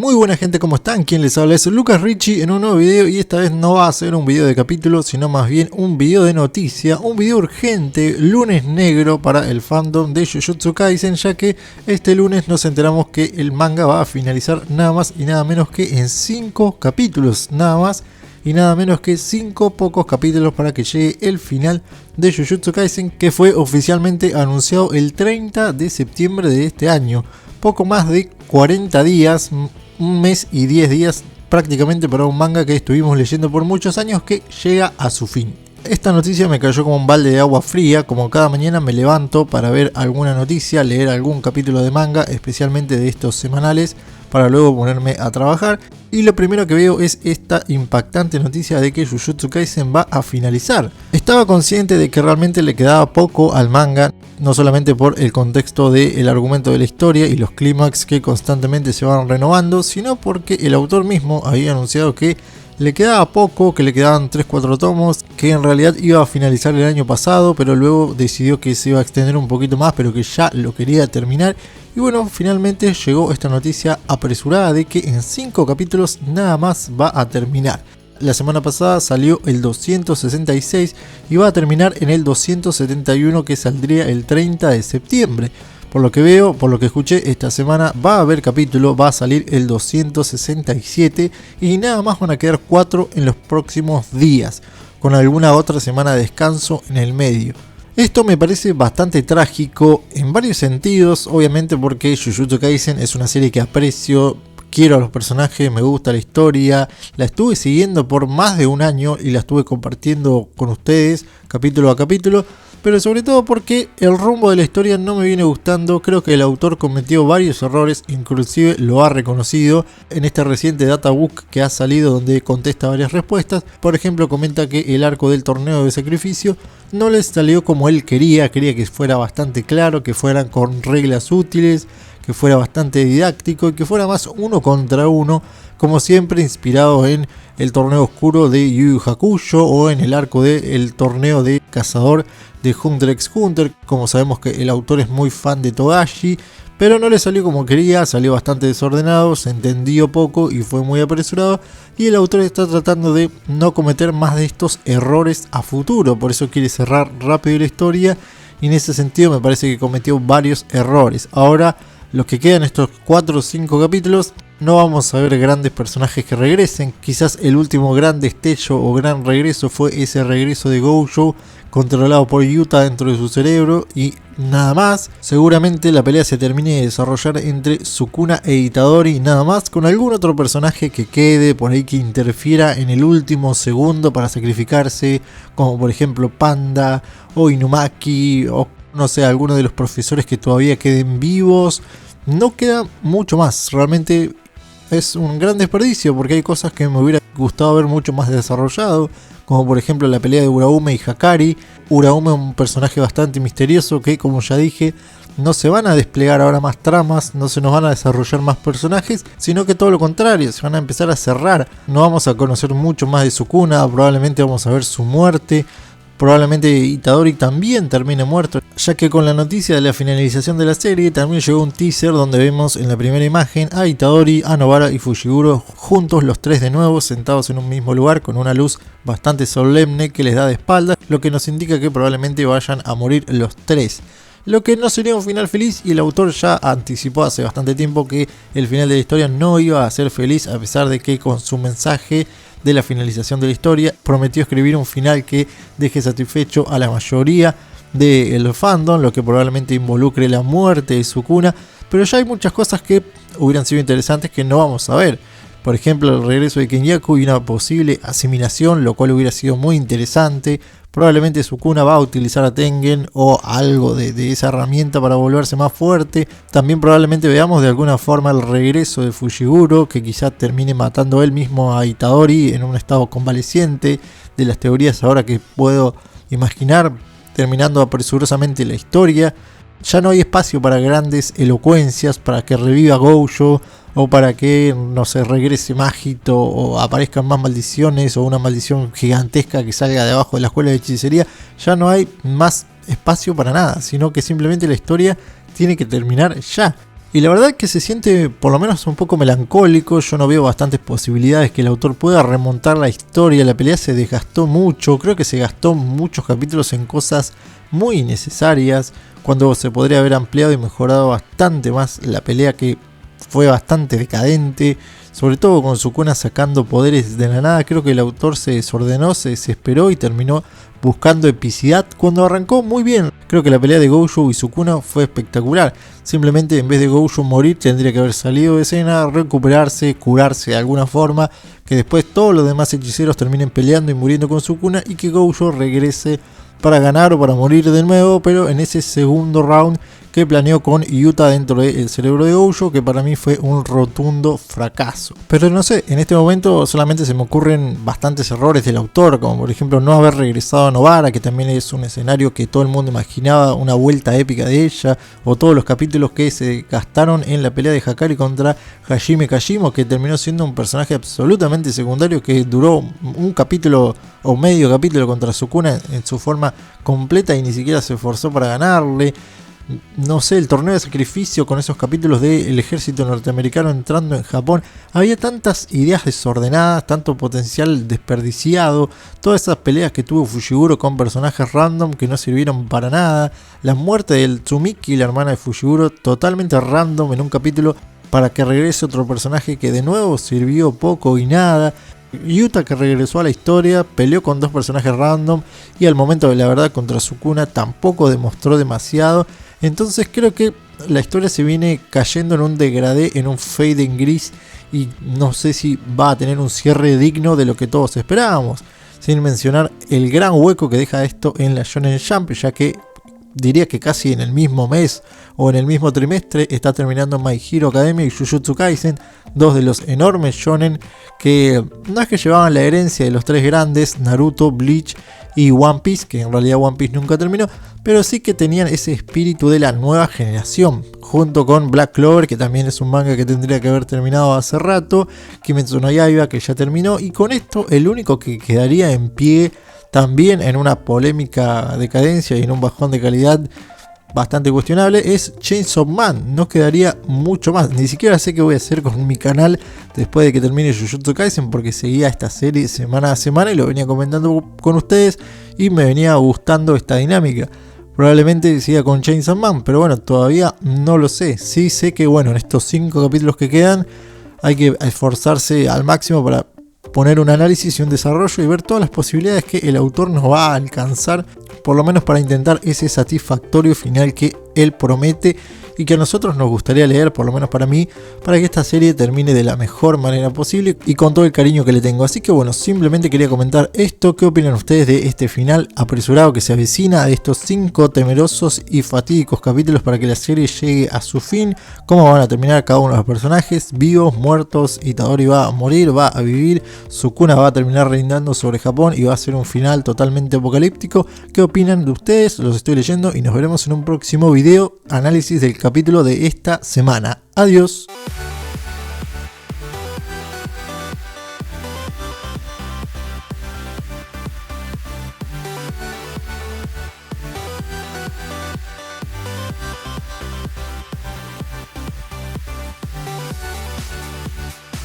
Muy buena gente, ¿cómo están? Quien les habla es Lucas Richie en un nuevo video, y esta vez no va a ser un video de capítulo, sino más bien un video de noticia, un video urgente, lunes negro para el fandom de Jujutsu Kaisen, ya que este lunes nos enteramos que el manga va a finalizar nada más y nada menos que en 5 capítulos, nada más y nada menos que 5 pocos capítulos para que llegue el final de Jujutsu Kaisen, que fue oficialmente anunciado el 30 de septiembre de este año. Poco más de 40 días, un mes y 10 días prácticamente para un manga que estuvimos leyendo por muchos años que llega a su fin. Esta noticia me cayó como un balde de agua fría, como cada mañana me levanto para ver alguna noticia, leer algún capítulo de manga, especialmente de estos semanales, para luego ponerme a trabajar, y lo primero que veo es esta impactante noticia de que Jujutsu Kaisen va a finalizar. Estaba consciente de que realmente le quedaba poco al manga, no solamente por el contexto del argumento de la historia y los clímax que constantemente se van renovando, sino porque el autor mismo había anunciado que le quedaba poco, que le quedaban 3-4 tomos, que en realidad iba a finalizar el año pasado, pero luego decidió que se iba a extender un poquito más, pero que ya lo quería terminar. Y bueno, finalmente llegó esta noticia apresurada de que en 5 capítulos nada más va a terminar. La semana pasada salió el 266 y va a terminar en el 271, que saldría el 30 de septiembre. Por lo que veo, por lo que escuché, esta semana va a haber capítulo, va a salir el 267 y nada más van a quedar 4 en los próximos días, con alguna otra semana de descanso en el medio. Esto me parece bastante trágico en varios sentidos, obviamente porque Jujutsu Kaisen es una serie que aprecio, quiero a los personajes, me gusta la historia, la estuve siguiendo por más de un año y la estuve compartiendo con ustedes capítulo a capítulo, pero sobre todo porque el rumbo de la historia no me viene gustando. Creo que el autor cometió varios errores, inclusive lo ha reconocido en este reciente databook que ha salido, donde contesta varias respuestas. Por ejemplo, comenta que el arco del torneo de sacrificio no les salió como él quería que fuera bastante claro, que fueran con reglas útiles, que fuera bastante didáctico y que fuera más uno contra uno, como siempre inspirado en el torneo oscuro de Yu Yu Hakusho o en el arco del torneo de cazador de Hunter x Hunter. Como sabemos que el autor es muy fan de Togashi, pero no le salió como quería, salió bastante desordenado, se entendió poco y fue muy apresurado, y el autor está tratando de no cometer más de estos errores a futuro, por eso quiere cerrar rápido la historia, y en ese sentido me parece que cometió varios errores. Ahora, los que quedan estos 4 o 5 capítulos, no vamos a ver grandes personajes que regresen. Quizás el último gran destello o gran regreso fue ese regreso de Gojo controlado por Yuta dentro de su cerebro y nada más. Seguramente la pelea se termine de desarrollar entre Sukuna e Itadori, nada más, con algún otro personaje que quede por ahí, que interfiera en el último segundo para sacrificarse, como por ejemplo Panda o Inumaki, o no sé, alguno de los profesores que todavía queden vivos. No queda mucho más, realmente es un gran desperdicio porque hay cosas que me hubiera gustado ver mucho más desarrollado, como por ejemplo la pelea de Uraume y Hakari. Uraume es un personaje bastante misterioso que, como ya dije, no se van a desplegar ahora más tramas, no se nos van a desarrollar más personajes, sino que todo lo contrario, se van a empezar a cerrar. No vamos a conocer mucho más de Sukuna, probablemente vamos a ver su muerte. Probablemente Itadori también termine muerto, ya que con la noticia de la finalización de la serie también llegó un teaser donde vemos en la primera imagen a Itadori, a Nobara y Fushiguro juntos, los tres de nuevo, sentados en un mismo lugar con una luz bastante solemne que les da de espaldas, lo que nos indica que probablemente vayan a morir los tres. Lo que no sería un final feliz, y el autor ya anticipó hace bastante tiempo que el final de la historia no iba a ser feliz, a pesar de que con su mensaje de la finalización de la historia prometió escribir un final que deje satisfecho a la mayoría del fandom, lo que probablemente involucre la muerte de Sukuna, pero ya hay muchas cosas que hubieran sido interesantes que no vamos a ver. Por ejemplo, el regreso de Kenyaku y una posible asimilación, lo cual hubiera sido muy interesante. Probablemente Sukuna va a utilizar a Tengen o algo de esa herramienta para volverse más fuerte. También probablemente veamos de alguna forma el regreso de Fushiguro, que quizá termine matando él mismo a Itadori en un estado convaleciente. De las teorías ahora que puedo imaginar, terminando apresurosamente la historia. Ya no hay espacio para grandes elocuencias, para que reviva Gojo, o para que, no sé, regrese Magito, o aparezcan más maldiciones, o una maldición gigantesca que salga de abajo de la escuela de hechicería. Ya no hay más espacio para nada, sino que simplemente la historia tiene que terminar ya. Y la verdad que se siente por lo menos un poco melancólico. Yo no veo bastantes posibilidades que el autor pueda remontar la historia. La pelea se desgastó mucho, creo que se gastó muchos capítulos en cosas muy innecesarias, cuando se podría haber ampliado y mejorado bastante más la pelea, que fue bastante decadente, sobre todo con Sukuna sacando poderes de la nada. Creo que el autor se desordenó, se desesperó y terminó buscando epicidad cuando arrancó muy bien. Creo que la pelea de Gojo y Sukuna fue espectacular. Simplemente en vez de Gojo morir tendría que haber salido de escena, recuperarse, curarse de alguna forma, que después todos los demás hechiceros terminen peleando y muriendo con Sukuna y que Gojo regrese para ganar o para morir de nuevo, pero en ese segundo round que planeó con Yuta dentro del cerebro de Gojo, que para mí fue un rotundo fracaso. Pero no sé, en este momento solamente se me ocurren bastantes errores del autor, como por ejemplo no haber regresado a Novara, que también es un escenario que todo el mundo imaginaba una vuelta épica de ella, o todos los capítulos que se gastaron en la pelea de Hakari contra Hajime Kashimo, que terminó siendo un personaje absolutamente secundario que duró un capítulo o medio capítulo contra Sukuna en su forma completa y ni siquiera se esforzó para ganarle. No sé, el torneo de sacrificio con esos capítulos del ejército norteamericano entrando en Japón. Había tantas ideas desordenadas, tanto potencial desperdiciado. Todas esas peleas que tuvo Fushiguro con personajes random que no sirvieron para nada. La muerte del Tsumiki, la hermana de Fushiguro, totalmente random en un capítulo para que regrese otro personaje que de nuevo sirvió poco y nada. Yuta, que regresó a la historia, peleó con dos personajes random y al momento de la verdad contra Sukuna tampoco demostró demasiado. Entonces creo que la historia se viene cayendo en un degradé, en un fade en gris, y no sé si va a tener un cierre digno de lo que todos esperábamos. Sin mencionar el gran hueco que deja esto en la Shonen Jump, ya que diría que casi en el mismo mes o en el mismo trimestre está terminando My Hero Academia y Jujutsu Kaisen, dos de los enormes shonen que no es que llevaban la herencia de los tres grandes, Naruto, Bleach y One Piece, que en realidad One Piece nunca terminó, pero sí que tenían ese espíritu de la nueva generación, junto con Black Clover, que también es un manga que tendría que haber terminado hace rato, Kimetsu no Yaiba, que ya terminó, y con esto el único que quedaría en pie, también en una polémica decadencia y en un bajón de calidad bastante cuestionable, es Chainsaw Man. No quedaría mucho más, ni siquiera sé qué voy a hacer con mi canal después de que termine Jujutsu Kaisen, porque seguía esta serie semana a semana y lo venía comentando con ustedes y me venía gustando esta dinámica. Probablemente siga con Chainsaw Man, pero bueno, todavía no lo sé. Sí sé que bueno, en estos 5 capítulos que quedan hay que esforzarse al máximo para poner un análisis y un desarrollo y ver todas las posibilidades que el autor nos va a alcanzar, por lo menos para intentar ese satisfactorio final que él promete y que a nosotros nos gustaría leer, por lo menos para mí, para que esta serie termine de la mejor manera posible y con todo el cariño que le tengo. Así que bueno, simplemente quería comentar esto. ¿Qué opinan ustedes de este final apresurado que se avecina, de estos 5 temerosos y fatídicos capítulos para que la serie llegue a su fin? ¿Cómo van a terminar cada uno de los personajes? ¿Vivos, muertos? ¿Itadori va a morir? ¿Va a vivir? ¿Sukuna va a terminar reinando sobre Japón y va a ser un final totalmente apocalíptico? ¿Qué opinan de ustedes? Los estoy leyendo y nos veremos en un próximo video análisis del capítulo de esta semana. Adiós.